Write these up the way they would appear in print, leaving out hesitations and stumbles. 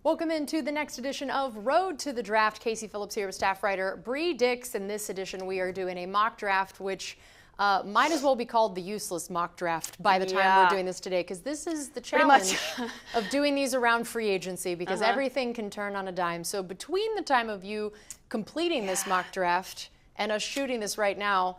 Welcome into the next edition of Road to the Draft. Casey Phillips here with staff writer Bree Dix. In this edition, we are doing a mock draft, which might as well be called the useless mock draft by the time we're doing this today, because this is the challenge of doing these around free agency, because everything can turn on a dime. So between the time of you completing this mock draft and us shooting this right now,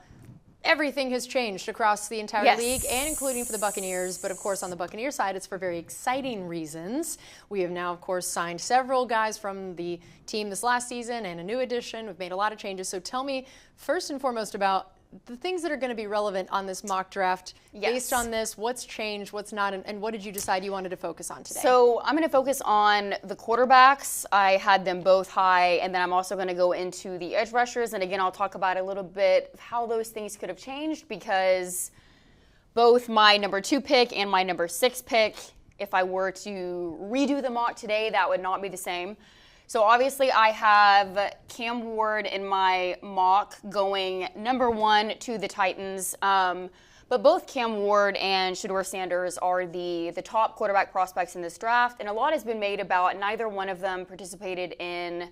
everything has changed across the entire league, and including for the Buccaneers. But of course, on the Buccaneers side, it's for very exciting reasons. We have now, of course, signed several guys from the team this last season and a new addition. We've made a lot of changes. So tell me, first and foremost, about the things that are going to be relevant on this mock draft. Based on this, what's changed, what's not, and what did you decide you wanted to focus on today? So I'm going to focus on the quarterbacks. I had them both high, and then I'm also going to go into the edge rushers. And again, I'll talk about a little bit of how those things could have changed, because both my number 2 pick and my number 6 pick, if I were to redo the mock today, that would not be the same. So obviously I have Cam Ward in my mock going number 1 to the Titans. But both Cam Ward and Shedeur Sanders are the top quarterback prospects in this draft. And a lot has been made about neither one of them participated in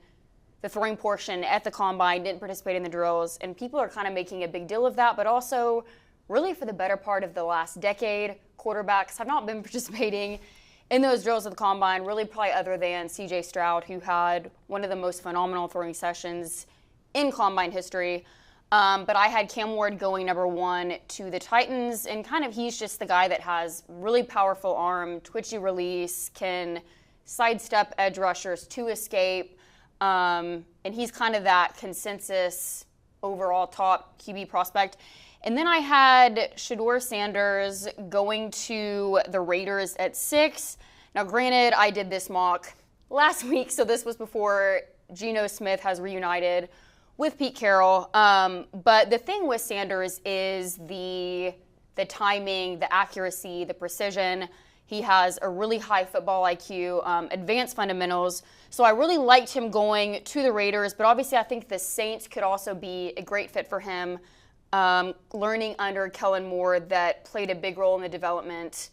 the throwing portion at the combine, didn't participate in the drills. And people are kind of making a big deal of that. But also, really for the better part of the last decade, quarterbacks have not been participating in those drills at the combine, really probably other than C.J. Stroud, who had one of the most phenomenal throwing sessions in combine history. But I had Cam Ward going number 1 to the Titans, and kind of he's just the guy that has really powerful arm, twitchy release, can sidestep edge rushers to escape, and he's kind of that consensus overall top QB prospect. And then I had Shedeur Sanders going to the Raiders at 6. Now, granted, I did this mock last week, so this was before Geno Smith has reunited with Pete Carroll. But the thing with Sanders is the timing, the accuracy, the precision. He has a really high football IQ, advanced fundamentals. So I really liked him going to the Raiders, but obviously I think the Saints could also be a great fit for him. Learning under Kellen Moore, that played a big role in the development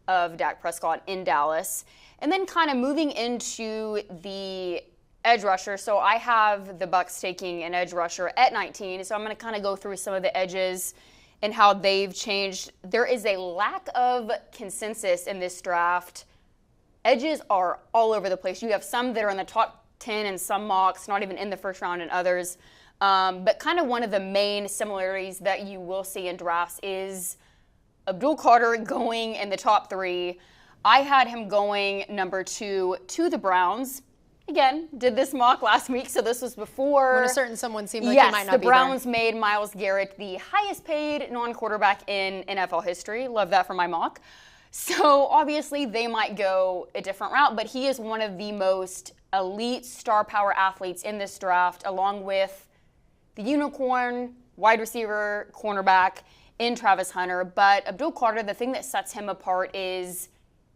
of Dak Prescott in Dallas. And then kind of moving into the edge rusher. So I have the Bucs taking an edge rusher at 19. So I'm going to kind of go through some of the edges and how they've changed. There is a lack of consensus in this draft. Edges are all over the place. You have some that are in the top 10 and some mocks, not even in the first round, and others. But kind of one of the main similarities that you will see in drafts is Abdul Carter going in the top 3. I had him going number 2 to the Browns. Again, did this mock last week, so this was before. When a certain someone seemed like he might not be there. Yes, the Browns made Myles Garrett the highest paid non-quarterback in NFL history. Love that for my mock. So obviously they might go a different route, but he is one of the most elite star power athletes in this draft, along with the unicorn, wide receiver, cornerback in Travis Hunter. But Abdul Carter, the thing that sets him apart is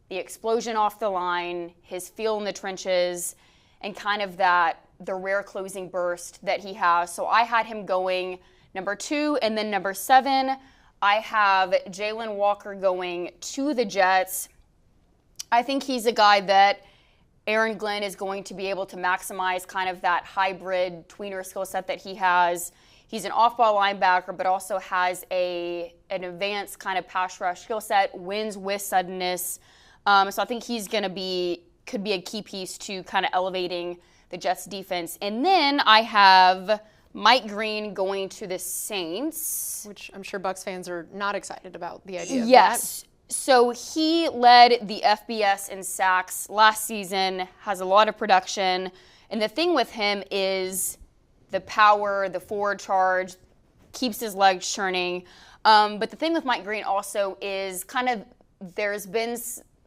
the explosion off the line, his feel in the trenches, and kind of the rare closing burst that he has. So I had him going number 2, and then number 7, I have Jalen Walker going to the Jets. I think he's a guy that Aaron Glenn is going to be able to maximize kind of that hybrid tweener skill set that he has. He's an off-ball linebacker, but also has an advanced kind of pass rush skill set, wins with suddenness. So I think he's going to could be a key piece to kind of elevating the Jets defense. And then I have Mike Green going to the Saints. Which I'm sure Bucs fans are not excited about the idea of that. So he led the FBS in sacks last season, has a lot of production. And the thing with him is the power, the forward charge, keeps his legs churning. But the thing with Mike Green also is kind of there's been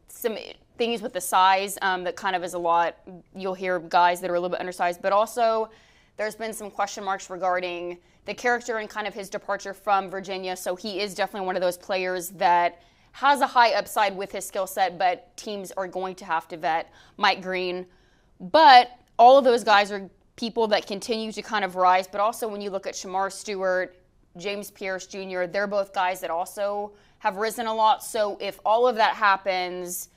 some things with the size that kind of is a lot. You'll hear guys that are a little bit undersized. But also there's been some question marks regarding the character and kind of his departure from Virginia. So he is definitely one of those players that has a high upside with his skill set, but teams are going to have to vet Mike Green. But all of those guys are people that continue to kind of rise. But also when you look at Shamar Stewart, James Pierce Jr., they're both guys that also have risen a lot. So if all of that happens,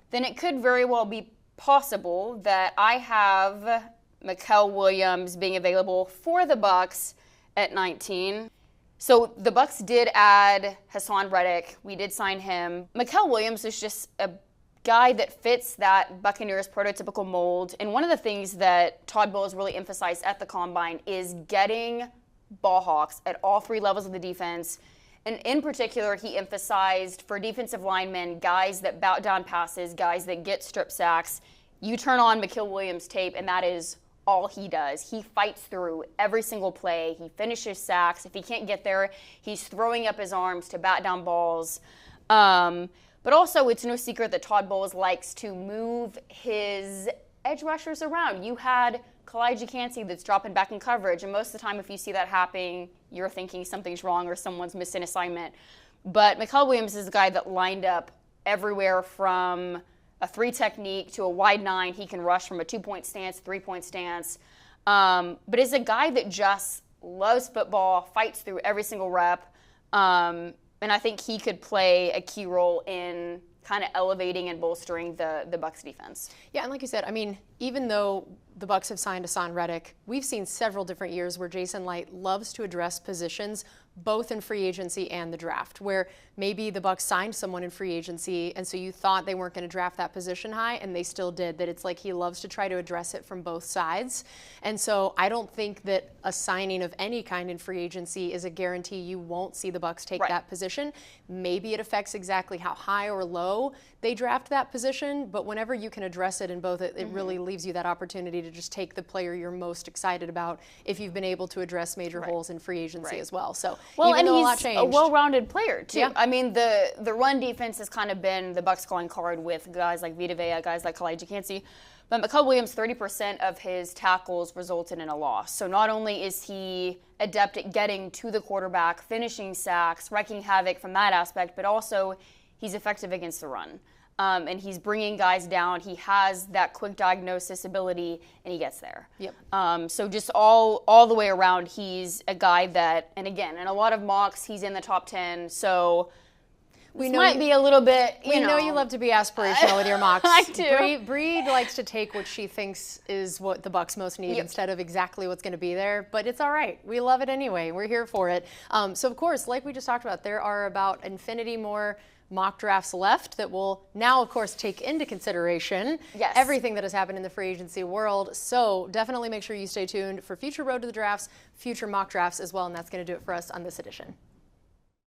then it could very well be possible that I have Mikael Williams being available for the Bucs at 19. So the Bucs did add Hassan Reddick. We did sign him. Mikael Williams is just a guy that fits that Buccaneers prototypical mold. And one of the things that Todd Bowles really emphasized at the Combine is getting ball hawks at all three levels of the defense. And in particular, he emphasized for defensive linemen, guys that bout down passes, guys that get strip sacks. You turn on Mikael Williams tape, and that is all he does. He fights through every single play. He finishes sacks. If he can't get there, he's throwing up his arms to bat down balls. But also, it's no secret that Todd Bowles likes to move his edge rushers around. You had Kalijah Cansey that's dropping back in coverage, and most of the time if you see that happening, you're thinking something's wrong or someone's missed an assignment. But Mikael Williams is a guy that lined up everywhere from a 3 technique to a wide 9. He can rush from a 2-point stance, 3-point stance. But is a guy that just loves football, fights through every single rep. And I think he could play a key role in kind of elevating and bolstering the Bucs defense. Yeah, and like you said, I mean, even though the Bucs have signed Hassan Reddick, we've seen several different years where Jason Licht loves to address positions both in free agency and the draft, where maybe the Bucs signed someone in free agency and so you thought they weren't going to draft that position high and they still did. That it's like he loves to try to address it from both sides. And so I don't think that a signing of any kind in free agency is a guarantee you won't see the Bucs take that position. Maybe it affects exactly how high or low they draft that position, but whenever you can address it in both, it really leaves you that opportunity to just take the player you're most excited about if you've been able to address major holes in free agency as well. So even though a lot changed, a well-rounded player too. Yeah. I mean, the run defense has kind of been the Bucs calling card with guys like Vita Vea, guys like Kalijah Cansey. But Mikael Williams, 30% of his tackles resulted in a loss. So not only is he adept at getting to the quarterback, finishing sacks, wreaking havoc from that aspect, but also he's effective against the run. And he's bringing guys down. He has that quick diagnosis ability, and he gets there. Yep. So just all the way around, he's a guy that, and again, in a lot of mocks, he's in the top 10. So we might be a little bit, we know you love to be aspirational with your mocks. I do. Bree likes to take what she thinks is what the Bucs most need instead of exactly what's going to be there. But it's all right. We love it anyway. We're here for it. So, of course, like we just talked about, there are about infinity more mock drafts left that will now, of course, take into consideration everything that has happened in the free agency world. So definitely make sure you stay tuned for future Road to the Drafts, future mock drafts as well. And that's going to do it for us on this edition.